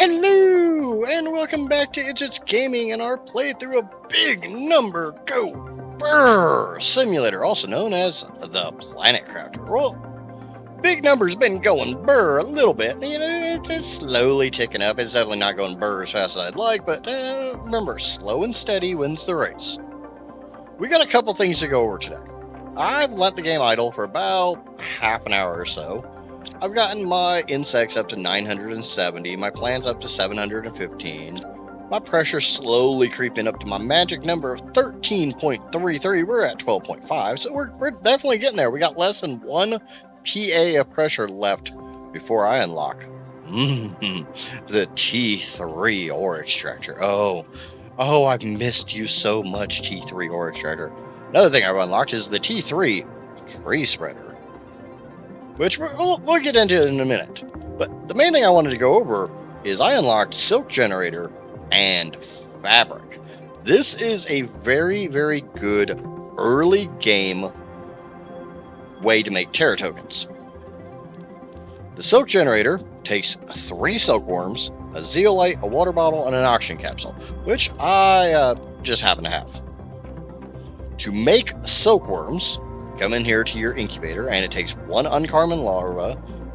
Hello, and welcome back to It's Just Gaming and our playthrough of Big Number Go Brr Simulator, also known as the Planet Crafter. Well, Big Number's been going burr a little bit. You know, it's slowly ticking up. It's definitely not going burr as fast as I'd like, but remember, slow and steady wins the race. We got a couple things to go over today. I've let the game idle for about half an hour or so. I've gotten my insects up to 970, my plants up to 715, my pressure slowly creeping up to my magic number of 13.33. We're at 12.5, so we're definitely getting there. We got less than 1 PA of pressure left before I unlock the T3 ore extractor. Oh, I've missed you so much, T3 ore extractor. Another thing I've unlocked is the T3 tree spreader, which we'll get into in a minute. But the main thing I wanted to go over is I unlocked silk generator and fabric. This is a very, very good early game way to make terra tokens. The silk generator takes 3 silkworms, a zeolite, a water bottle, and an oxygen capsule, which I just happen to have. To make silkworms, come in here to your incubator, and it takes 1 uncommon larva,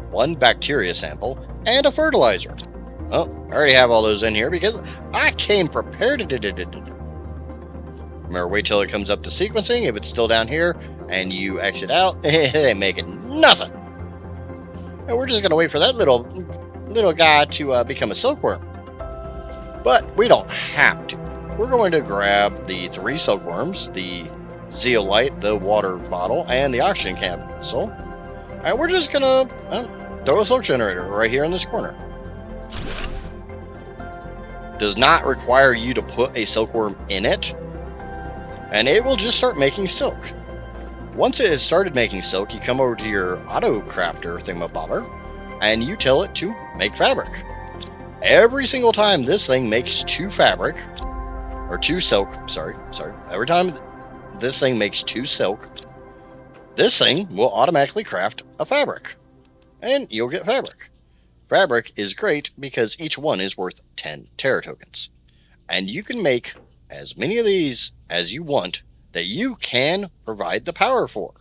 1 bacteria sample, and a fertilizer. Well, I already have all those in here because I came prepared. Remember, wait till it comes up to sequencing. If it's still down here and you exit out, it ain't making nothing. And we're just going to wait for that little guy to become a silkworm. But we don't have to. We're going to grab the 3 silkworms, the zeolite, the water bottle, and the oxygen capsule, and we're just gonna throw a silk generator right here in this corner. Does not require you to put a silkworm in it, and it will just start making silk. Once it has started making silk, you come over to your auto crafter thingamabobber, and you tell it to make fabric. Every single time this thing makes 2 fabric, or 2 silk, sorry, every time this thing makes 2 silk, this thing will automatically craft a fabric, and you'll get fabric. Fabric is great because each one is worth 10 terra tokens, and you can make as many of these as you want that you can provide the power for.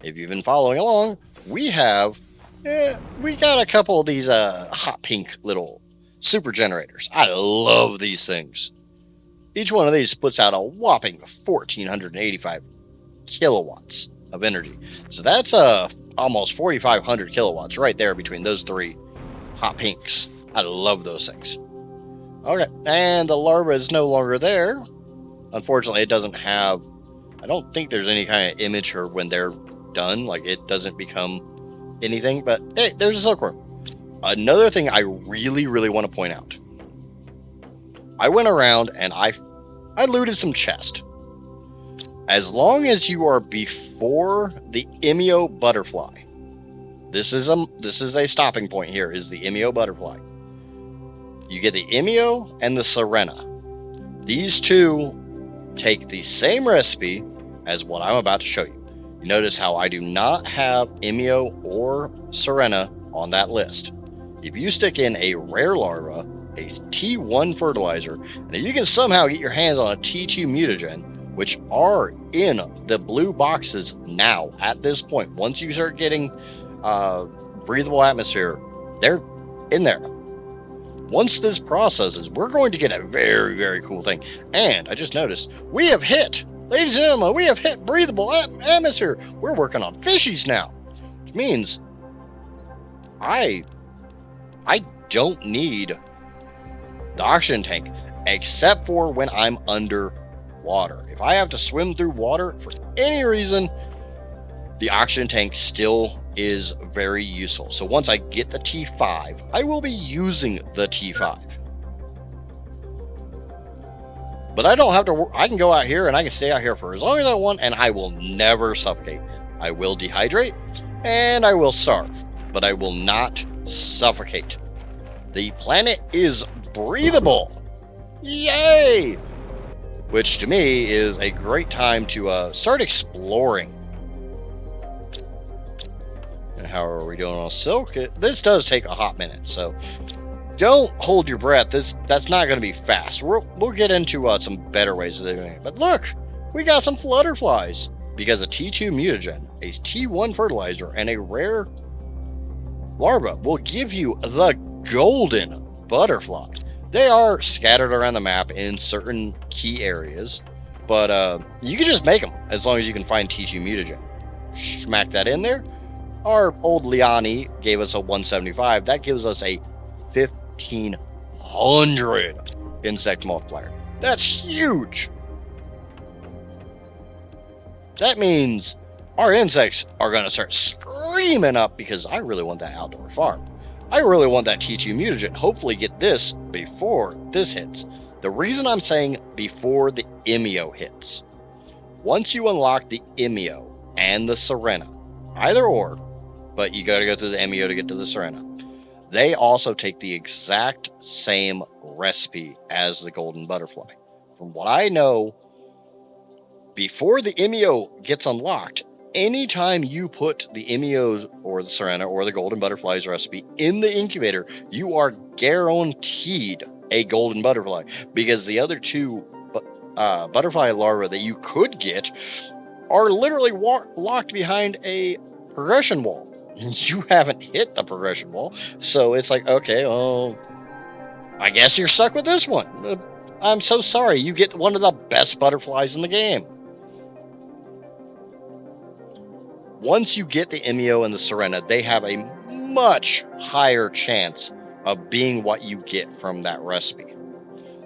If you've been following along, we got a couple of these hot pink little super generators. I love these things. Each one of these puts out a whopping 1,485 kilowatts of energy. So that's almost 4,500 kilowatts right there between those 3 hot pinks. I love those things. Okay, and the larva is no longer there. Unfortunately, it doesn't have... I don't think there's any kind of image for when they're done. Like, it doesn't become anything. But, hey, there's a silkworm. Another thing I really, really want to point out. I went around and I looted some chests. As long as you are before the Emio butterfly, this is a stopping point here, is the Emio butterfly. You get the Emio and the Sirena. These 2 take the same recipe as what I'm about to show you. You notice how I do not have Emio or Sirena on that list. If you stick in a rare larva, a T1 fertilizer, and if you can somehow get your hands on a T2 mutagen, which are in the blue boxes now at this point, once you start getting breathable atmosphere, they're in there. Once this processes, we're going to get a very, very cool thing. And I just noticed, ladies and gentlemen, we have hit breathable atmosphere. We're working on fishies now, which means I don't need the oxygen tank, except for when I'm underwater. If I have to swim through water for any reason, the oxygen tank still is very useful. So once I get the T5, I will be using the T5. But I don't have to, I can go out here and I can stay out here for as long as I want, and I will never suffocate. I will dehydrate and I will starve, but I will not suffocate. The planet is breathable. Yay! Which to me is a great time to start exploring. And how are we doing on silk? This does take a hot minute, so don't hold your breath. That's not going to be fast. We'll get into some better ways of doing it. But look, we got some flutterflies because a T2 mutagen, a T1 fertilizer, and a rare larva will give you the golden butterfly. They are scattered around the map in certain key areas, but you can just make them as long as you can find T2 mutagen. Smack that in there. Our old Liani gave us a 175. That gives us a 1500 insect multiplier. That's huge. That means our insects are going to start screaming up because I really want that outdoor farm. I really want that T2 mutagen. Hopefully get this before this hits. The reason I'm saying before the Emio hits, once you unlock the Emio and the Sirena, either or, but you got to go through the Emio to get to the Sirena, they also take the exact same recipe as the golden butterfly. From what I know, before the Emio gets unlocked, anytime you put the Emios or the Sirena or the golden butterfly's recipe in the incubator, you are guaranteed a golden butterfly, because the other two butterfly larvae that you could get are literally locked behind a progression wall. You haven't hit the progression wall, so it's like, okay, well, I guess you're stuck with this one. I'm so sorry, you get one of the best butterflies in the game. Once you get the Emio and the Sirena, they have a much higher chance of being what you get from that recipe.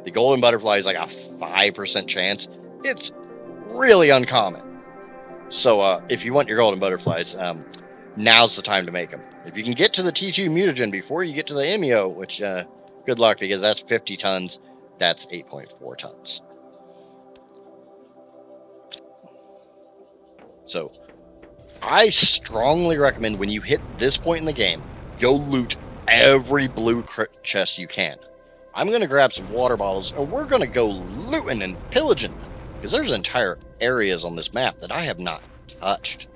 The golden butterfly is like a 5% chance. It's really uncommon. So if you want your golden butterflies, now's the time to make them. If you can get to the T2 mutagen before you get to the Emio, which good luck, because that's 50 tons, that's 8.4 tons. So I strongly recommend when you hit this point in the game, go loot every blue chest you can. I'm going to grab some water bottles, and we're going to go looting and pillaging, because there's entire areas on this map that I have not touched.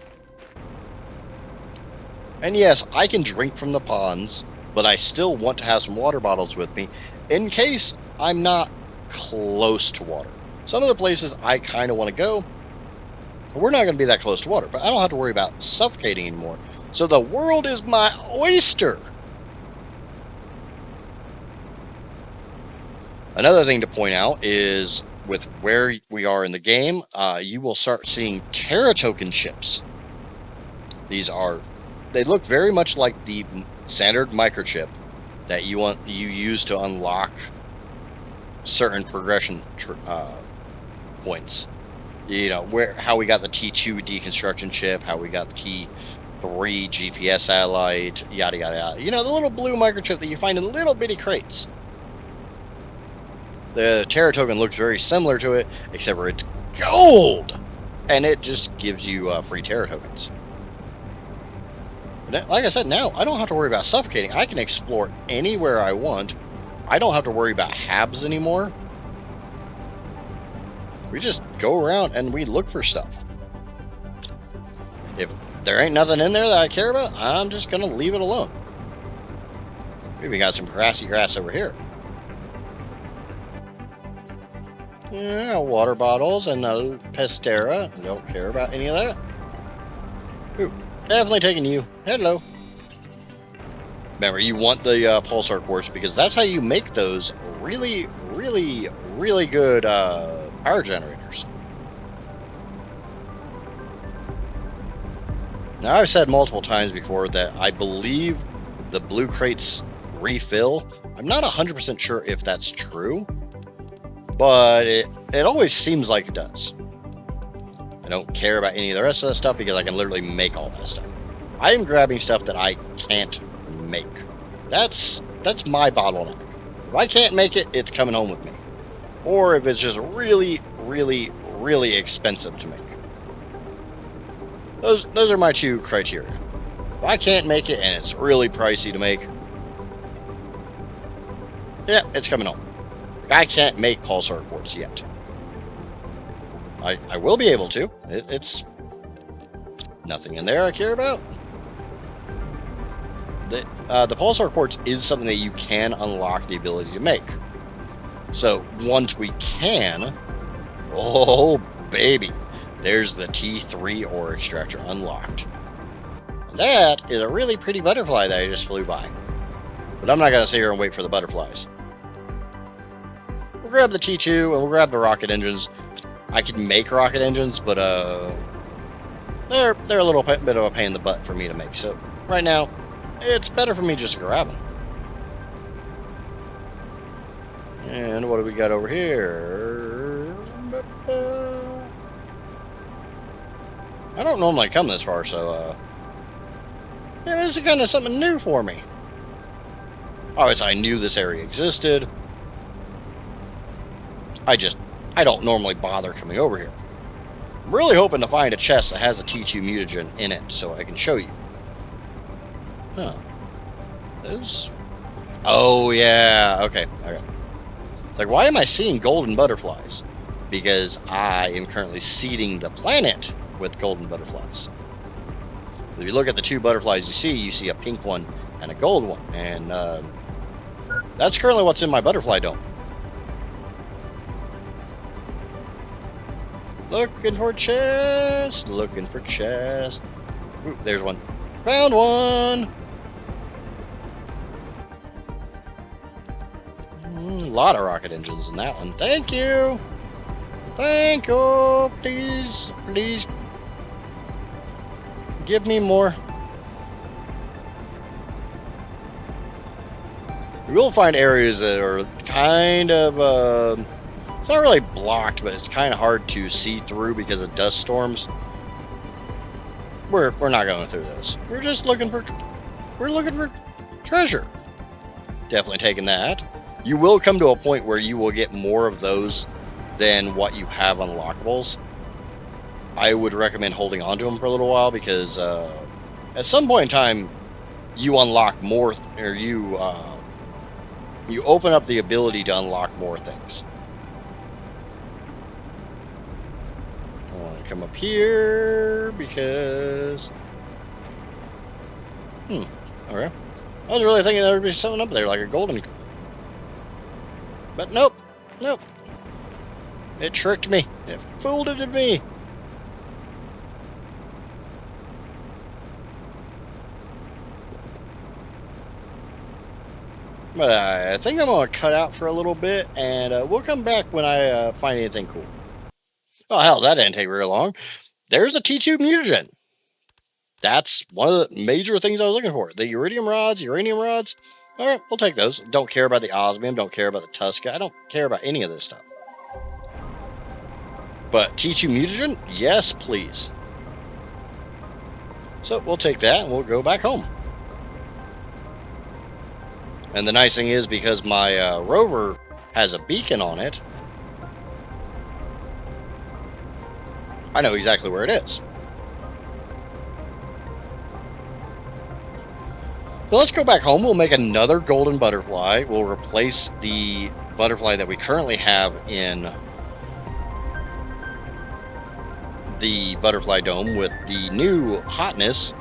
And yes, I can drink from the ponds, but I still want to have some water bottles with me in case I'm not close to water. Some of the places I kind of want to go, we're not going to be that close to water, but I don't have to worry about suffocating anymore. So the world is my oyster. Another thing to point out is with where we are in the game, you will start seeing Terra token ships. They look very much like the standard microchip that you use to unlock certain progression points. You know, how we got the T2 deconstruction chip, how we got the T3 GPS satellite, yada yada yada. You know, the little blue microchip that you find in little bitty crates. The Terra token looks very similar to it, except for it's gold, and it just gives you free Terra tokens. And like I said, now I don't have to worry about suffocating. I can explore anywhere I want. I don't have to worry about habs anymore. We just go around and we look for stuff. If there ain't nothing in there that I care about, I'm just going to leave it alone. We got some grassy grass over here. Yeah, water bottles and the Pestera. Don't care about any of that. Ooh, definitely taking you. Hello. Remember, you want the pulsar quartz because that's how you make those really, really, really good power generators. Now, I've said multiple times before that I believe the blue crates refill. I'm not 100% sure if that's true, but it always seems like it does. I don't care about any of the rest of that stuff because I can literally make all that stuff. I am grabbing stuff that I can't make. That's my bottleneck. If I can't make it, it's coming home with me. Or if it's just really, really, really expensive to make. Those are my two criteria. If I can't make it and it's really pricey to make, yeah, it's coming home. I can't make pulsar quartz yet. I will be able to. It's nothing in there I care about. The pulsar quartz is something that you can unlock the ability to make. So once we can, oh baby, there's the T3 ore extractor unlocked. And that is a really pretty butterfly that I just flew by. But I'm not going to sit here and wait for the butterflies. We'll grab the T2 and we'll grab the rocket engines. I could make rocket engines, but they're a little bit of a pain in the butt for me to make. So right now, it's better for me just to grab them. And what do we got over here? I don't normally come this far, so yeah, this is kind of something new for me. Obviously, I knew this area existed. I don't normally bother coming over here. I'm really hoping to find a chest that has a T2 mutagen in it so I can show you. Huh. This... Oh, yeah. Okay. It's like, why am I seeing golden butterflies? Because I am currently seeding the planet with golden butterflies. If you look at the two butterflies you see a pink one and a gold one. And that's currently what's in my butterfly dome. Looking for chest. Looking for chest. Ooh, there's one. Found one. A lot of rocket engines in that one. Thank you. Thank you. Please. Please. Give me more. You will find areas that are kind of, it's not really blocked, but it's kind of hard to see through because of dust storms. We're not going through this. We're looking for treasure. Definitely taking that. You will come to a point where you will get more of those than what you have unlockables. I would recommend holding on to them for a little while because at some point in time you unlock more, or you open up the ability to unlock more things. I want to come up here because okay. I was really thinking there would be something up there like a golden, but nope. It tricked me. It fooled me. But I think I'm going to cut out for a little bit, and we'll come back when I find anything cool. Oh, hell, that didn't take very long. There's a T2 mutagen. That's one of the major things I was looking for. The uranium rods. All right, we'll take those. Don't care about the osmium. Don't care about the Tusca. I don't care about any of this stuff. But T2 mutagen? Yes, please. So we'll take that, and we'll go back home. And the nice thing is, because my rover has a beacon on it, I know exactly where it is. So let's go back home. We'll make another golden butterfly. We'll replace the butterfly that we currently have in the butterfly dome with the new hotness.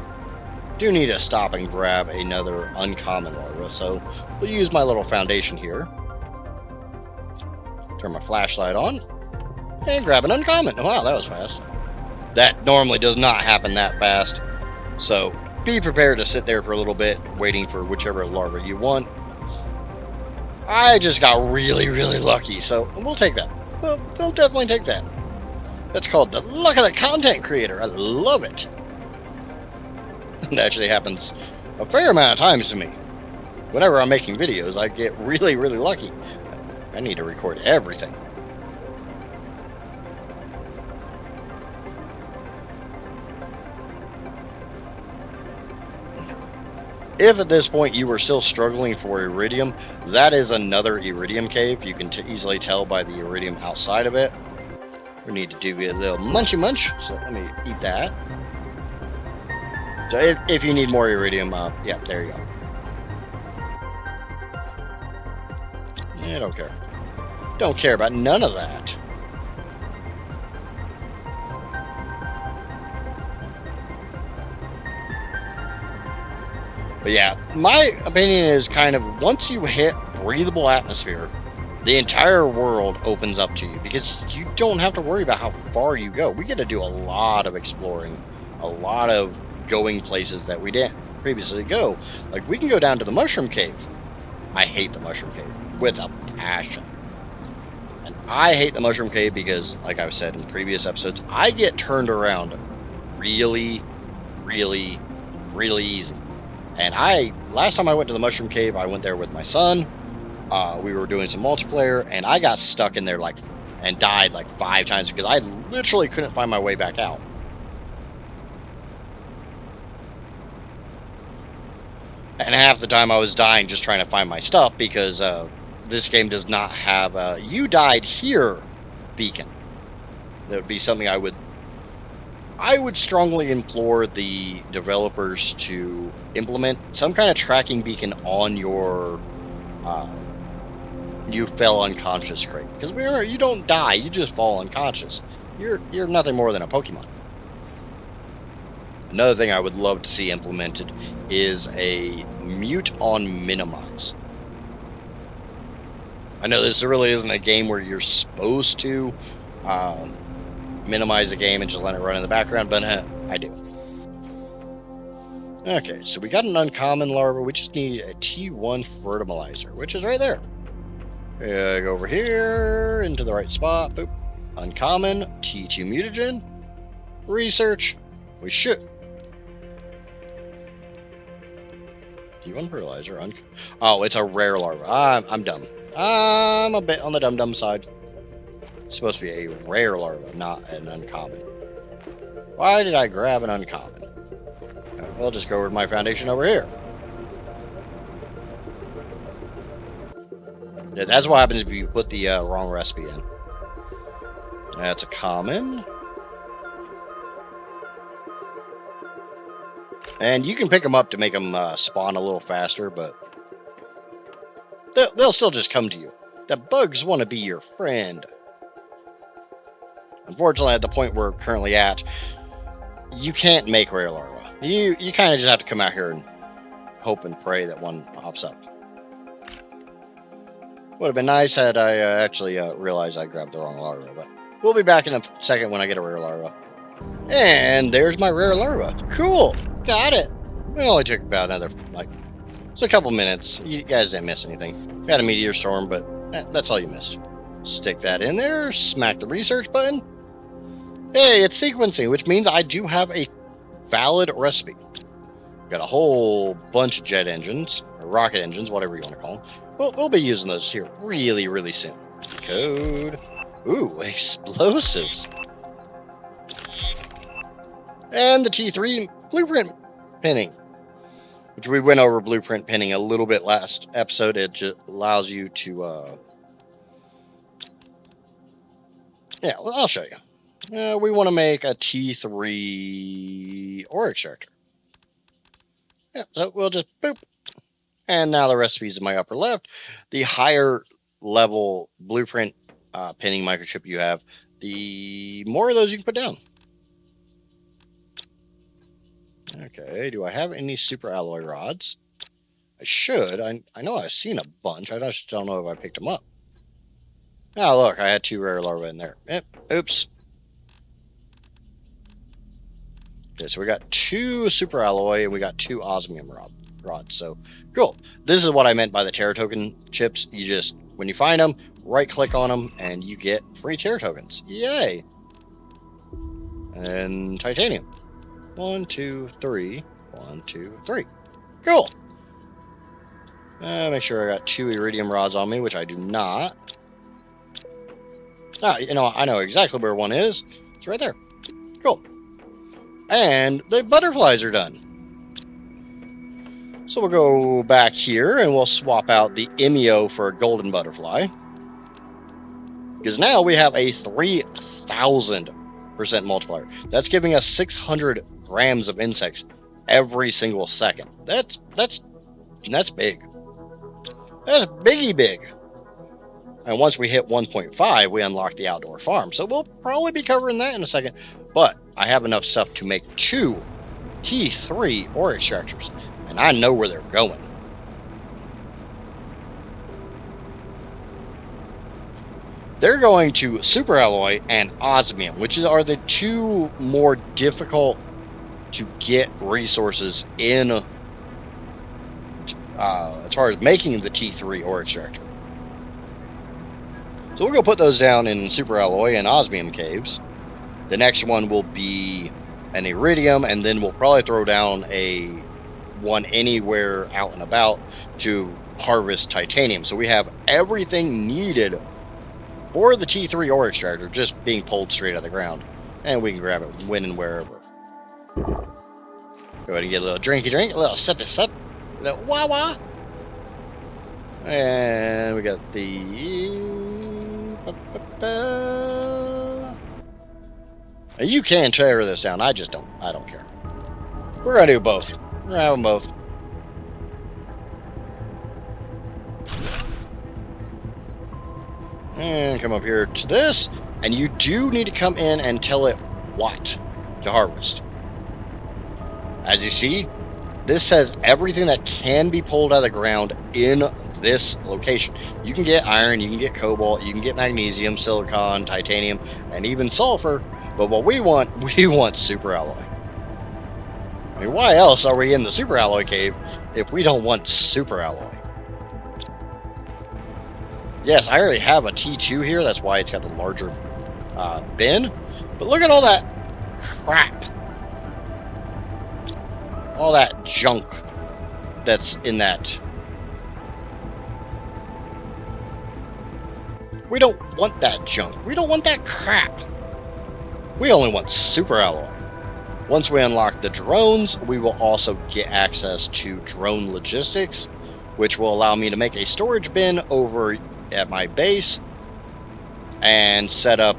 Do need to stop and grab another uncommon larva, so we'll use my little foundation here. Turn my flashlight on and grab an uncommon. Wow, that was fast. That normally does not happen that fast, so be prepared to sit there for a little bit waiting for whichever larva you want. I just got really lucky, so we'll take that. We'll definitely take that. That's called the luck of the content creator. I love it. It actually happens a fair amount of times to me. Whenever I'm making videos, I get really lucky. I need to record everything. If at this point you were still struggling for iridium, that is another iridium cave. You can easily tell by the iridium outside of it. We need to do a little munchy munch, so let me eat that. So if you need more iridium, yeah, there you go. Yeah, don't care. Don't care about none of that. But yeah, my opinion is kind of once you hit breathable atmosphere, the entire world opens up to you because you don't have to worry about how far you go. We get to do a lot of exploring, a lot of going places that we didn't previously go. Like we can go down to the Mushroom Cave. I hate the Mushroom Cave with a passion. And I hate the Mushroom Cave because, like I've said in previous episodes, I get turned around really, really, really easy. And last time I went to the Mushroom Cave, I went there with my son. We were doing some multiplayer, and I got stuck in there and died like 5 times because I literally couldn't find my way back out. And half the time I was dying just trying to find my stuff because this game does not have a "you died here" beacon. That would be something I would strongly implore the developers to implement some kind of tracking beacon on your you fell unconscious crate, because you don't die, you just fall unconscious. You're nothing more than a Pokemon. Another thing I would love to see implemented is a mute on minimize. I know this really isn't a game where you're supposed to minimize the game and just let it run in the background, but I do. Okay, so we got an uncommon larva. We just need a T1 fertilizer, which is right there. Go over here into the right spot. Boop. Uncommon, T2 mutagen, research. We should. T1 fertilizer. Oh, it's a rare larva. I'm dumb. I'm a bit on the dumb side. It's supposed to be a rare larva, not an uncommon. Why did I grab an uncommon? I'll just go over to my foundation over here. Yeah, that's what happens if you put the wrong recipe in. That's a common. And you can pick them up to make them spawn a little faster, but they'll still just come to you. The bugs want to be your friend. Unfortunately, at the point we're currently at, you can't make rare larva. You kind of just have to come out here and hope and pray that one pops up. Would have been nice had I actually realized I grabbed the wrong larva, but we'll be back in a second when I get a rare larva. And there's my rare larva. Cool, got it. It only took about another, it's a couple minutes. You guys didn't miss anything. Got a meteor storm, but that's all you missed. Stick that in there, smack the research button. Hey, it's sequencing, which means I do have a valid recipe. Got a whole bunch of jet engines, or rocket engines, whatever you want to call them. We'll be using those here really, really soon. Code. Ooh, explosives. And the T3 blueprint pinning, which we went over blueprint pinning a little bit last episode. It just allows you to, yeah, well, I'll show you. We want to make a T3 ore extractor. Yeah, so we'll just boop. And now the recipe's in my upper left. The higher level blueprint pinning microchip you have, the more of those you can put down. Okay, do I have any super alloy rods? I should. I know I've seen a bunch. I just don't know if I picked them up. Oh, look, I had 2 rare larvae in there. Oops. Okay, so we got 2 super alloy and we got 2 osmium rods. So cool. This is what I meant by the Terra token chips. You just, when you find them, right click on them and you get free Terra tokens. Yay! And titanium. 1, 2, 3. 1, 2, 3. Cool. Make sure I got 2 iridium rods on me, which I do not. I know exactly where one is. It's right there. Cool. And the butterflies are done. So we'll go back here and we'll swap out the Emio for a golden butterfly. Because now we have a 3,000% multiplier. That's giving us 600 grams of insects every single second. That's big. That's biggie big. And once we hit 1.5, we unlock the outdoor farm. So we'll probably be covering that in a second. But I have enough stuff to make 2 T3 ore extractors. and I know where they're going. They're going to super alloy and osmium, which are the two more difficult to get resources in as far as making the T3 ore extractor. So we'll go put those down in super alloy and osmium caves. The next one will be an iridium, and then we'll probably throw down a one anywhere out and about to harvest titanium. So we have everything needed for the T3 ore extractor just being pulled straight out of the ground. And we can grab it when and wherever. Go ahead and get a little drinky drink, a little sippy sip, a little wah wah. And we got the... You can tear this down, I don't care. We're gonna do both. We're gonna have them both. And come up here to this, and you do need to come in and tell it what to harvest. As you see, this says everything that can be pulled out of the ground in this location. You can get iron, you can get cobalt, you can get magnesium, silicon, titanium, and even sulfur. But what we want super alloy. I mean, why else are we in the super alloy cave if we don't want super alloy? Yes, I already have a T2 here. That's why it's got the larger bin. But look at all that crap. All that junk that's in that. We don't want that junk. We don't want that crap. We only want super alloy. Once we unlock the drones, we will also get access to drone logistics, which will allow me to make a storage bin over at my base and set up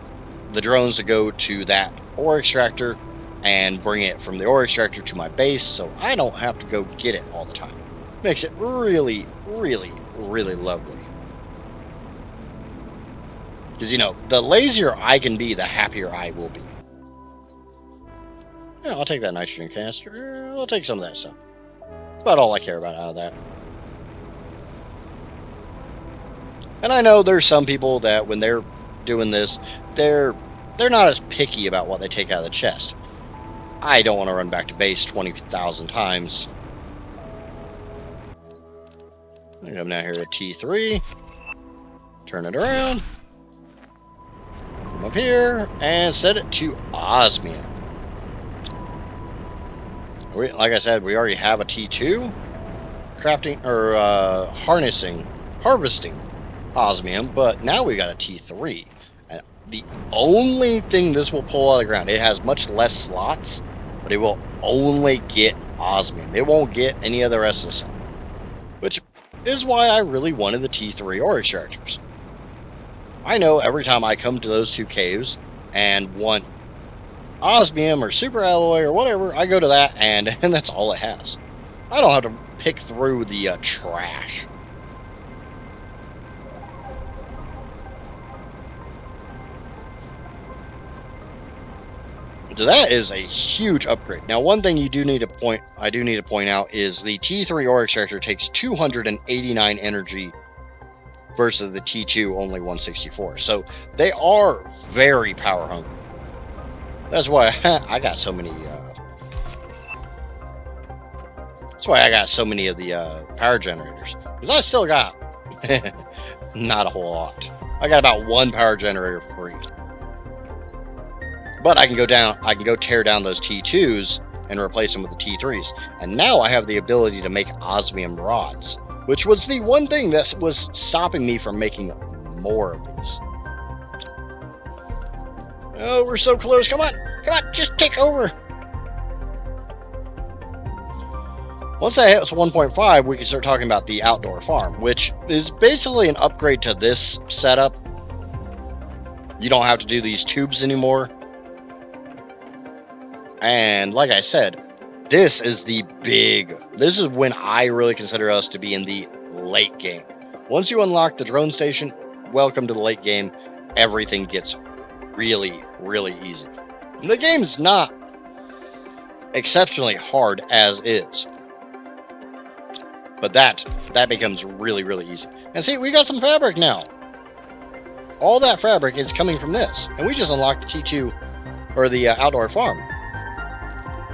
the drones to go to that ore extractor and bring it from the ore extractor to my base, so I don't have to go get it all the time. Makes it really, really, really lovely. Because, you know, the lazier I can be, the happier I will be. Yeah, I'll take that nitrogen canister. I'll take some of that stuff. That's about all I care about out of that. And I know there's some people that when they're doing this, they're not as picky about what they take out of the chest. I don't want to run back to base 20,000 times. I'm come down here to T3. Turn it around. Come up here and set it to osmium. Like I said, we already have a T2 crafting or harvesting osmium, but now we got a T3. And the only thing this will pull out of the ground, it has much less slots, but it will only get osmium. It won't get any of the rest of the stuff, which is why I really wanted the T3 ore extractors. I know every time I come to those two caves and want osmium or super alloy or whatever, I go to that and that's all it has. I don't have to pick through the trash. So that is a huge upgrade. Now, one thing I do need to point out is the T3 ore extractor takes 289 energy versus the T2 only 164. So they are very power hungry. That's why I got so many. That's why I got so many of the power generators. Because I still got not a whole lot. I got about one power generator free. But I can go tear down those T2s and replace them with the T3s. And now I have the ability to make osmium rods, which was the one thing that was stopping me from making more of these. Oh, we're so close. Come on, just take over. Once that hits 1.5, we can start talking about the outdoor farm, which is basically an upgrade to this setup. You don't have to do these tubes anymore. And like I said, this is when I really consider us to be in the late game. Once you unlock the drone station, welcome to the late game. Everything gets really, really easy. And the game's not exceptionally hard as is. But that becomes really, really easy. And see, we got some fabric now. All that fabric is coming from this. And we just unlocked the T2, or the outdoor farm.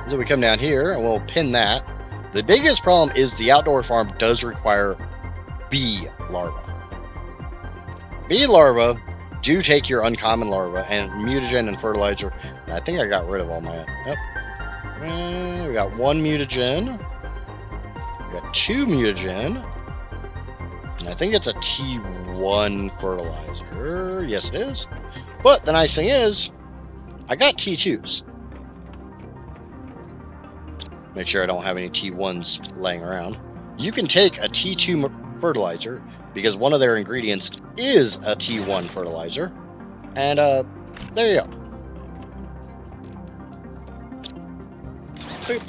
So we come down here and we'll pin that. The biggest problem is the outdoor farm does require bee larvae. Bee larvae do take your uncommon larva and mutagen and fertilizer. And I think I got rid of all my... Yep. We got 1 mutagen. We got 2 mutagen. And I think it's a T1 fertilizer. Yes, it is. But the nice thing is, I got T2s. Make sure I don't have any T1s laying around. You can take a T2 fertilizer, because one of their ingredients is a T1 fertilizer. And there you go. Boop.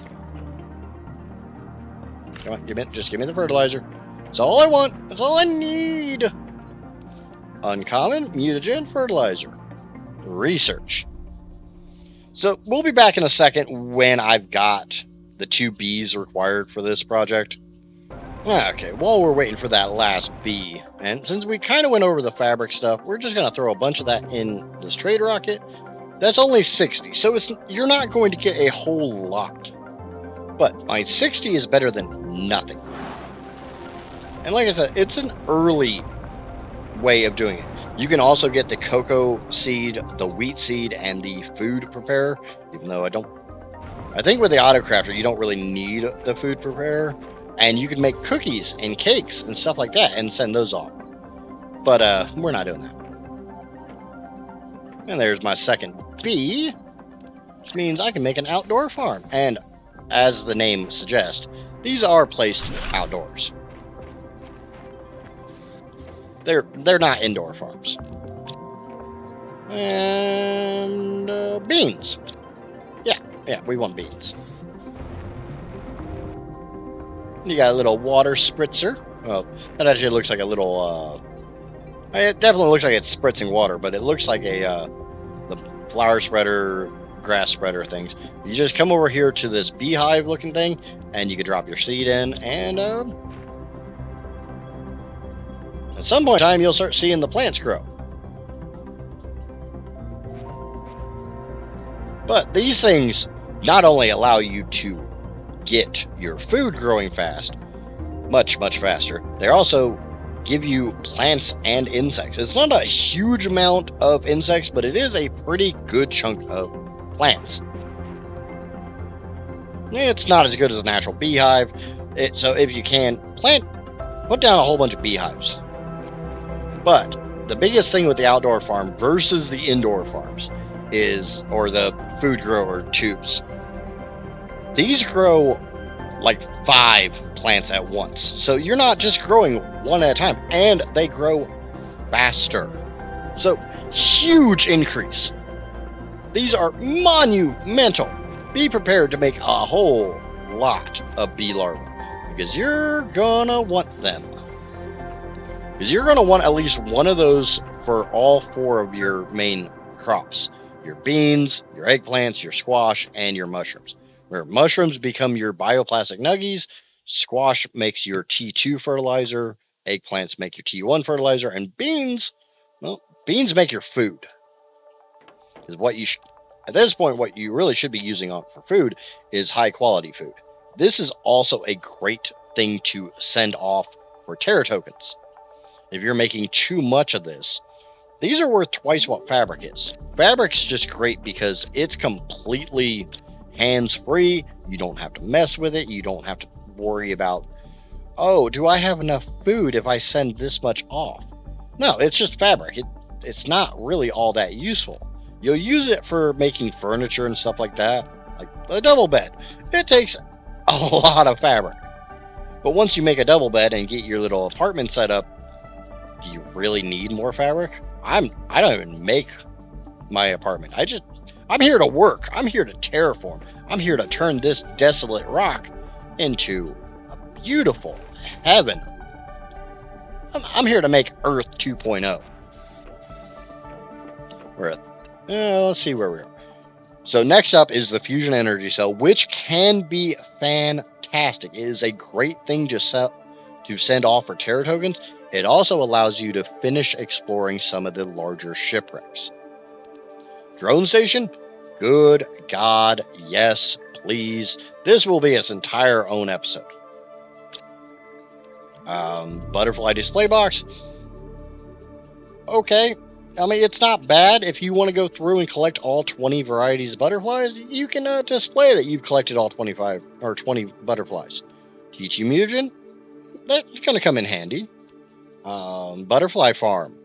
Come on, just give me the fertilizer. That's all I want. That's all I need. Uncommon mutagen fertilizer. Research. So we'll be back in a second when I've got the 2 bees required for this project. Okay, while we're waiting for that last bee, and since we kind of went over the fabric stuff, we're just going to throw a bunch of that in this trade rocket. That's only 60, so you're not going to get a whole lot. But 60 is better than nothing. And like I said, it's an early way of doing it. You can also get the cocoa seed, the wheat seed, and the food preparer, even though I think with the auto crafter, you don't really need the food preparer. And you can make cookies and cakes and stuff like that and send those off. But we're not doing that. And there's my second bee, which means I can make an outdoor farm. And as the name suggests, these are placed outdoors. They're not indoor farms. And beans. Yeah, we want beans. You got a little water spritzer. Well, that actually looks like a little... it definitely looks like it's spritzing water, but it looks like the flower spreader, grass spreader things. You just come over here to this beehive looking thing, and you can drop your seed in, and at some point in time, you'll start seeing the plants grow. But these things not only allow you to get your food growing fast, much faster, they also give you plants and insects. It's not a huge amount of insects, but it is a pretty good chunk of plants. It's not as good as a natural beehive, so if you can put down a whole bunch of beehives. But the biggest thing with the outdoor farm versus the indoor farms or the food grower tubes, these grow like 5 plants at once. So you're not just growing one at a time, and they grow faster. So huge increase. These are monumental. Be prepared to make a whole lot of bee larvae, because you're gonna want them. Because you're gonna want at least one of those for all 4 of your main crops. Your beans, your eggplants, your squash, and your mushrooms. Where mushrooms become your bioplastic nuggies, squash makes your T2 fertilizer, eggplants make your T1 fertilizer, and beans make your food. Because at this point, what you really should be using for food is high quality food. This is also a great thing to send off for Terra tokens. If you're making too much of this, these are worth twice what fabric is. Fabric's just great because it's completely hands-free. You don't have to mess with it. You don't have to worry about, oh, do I have enough food if I send this much off? No, it's just fabric. It's not really all that useful. You'll use it for making furniture and stuff like that, like a double bed. It takes a lot of fabric. But once you make a double bed and get your little apartment set up, do you really need more fabric? I don't even make my apartment. I'm here to work. I'm here to terraform. I'm here to turn this desolate rock into a beautiful heaven. I'm here to make Earth 2.0. Let's see where we are. So next up is the fusion energy cell, which can be fantastic. It is a great thing to to send off for terror tokens, it also allows you to finish exploring some of the larger shipwrecks. Drone station? Good God, yes, please. This will be its entire own episode. Butterfly display box. Okay. I mean, it's not bad. If you want to go through and collect all 20 varieties of butterflies, you can display that you've collected all 25 or 20 butterflies. Teach you mutagen? That's going to come in handy. Butterfly farm.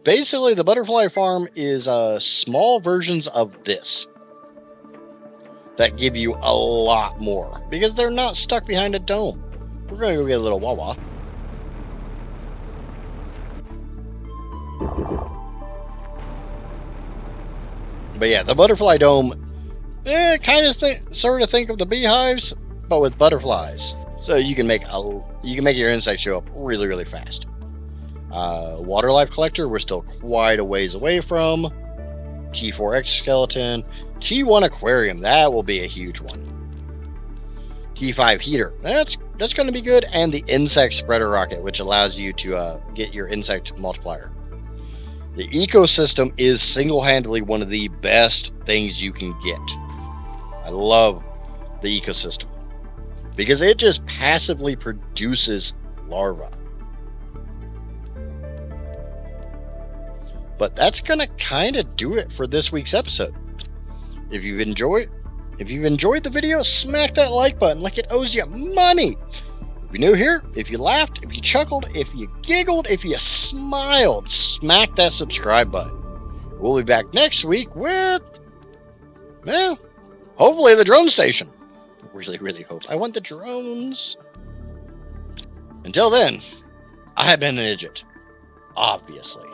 Basically, the butterfly farm is small versions of this that give you a lot more because they're not stuck behind a dome. We're going to go get a little Wawa. But yeah, the butterfly dome, kind of sort of think of the beehives, but with butterflies. So you can make your insects show up really, really fast. Water life collector, we're still quite a ways away from. T4 exoskeleton, T1 aquarium, that will be a huge one. T5 heater, that's going to be good, and the insect spreader rocket, which allows you to get your insect multiplier. The ecosystem is single-handedly one of the best things you can get. I love the ecosystem because it just passively produces larvae. But that's going to kind of do it for this week's episode. If you've enjoyed the video, smack that like button like it owes you money. If you're new here, if you laughed, if you chuckled, if you giggled, if you smiled, smack that subscribe button. We'll be back next week with, hopefully the drone station. Really, really hope. I want the drones. Until then, I have been an idiot. Obviously.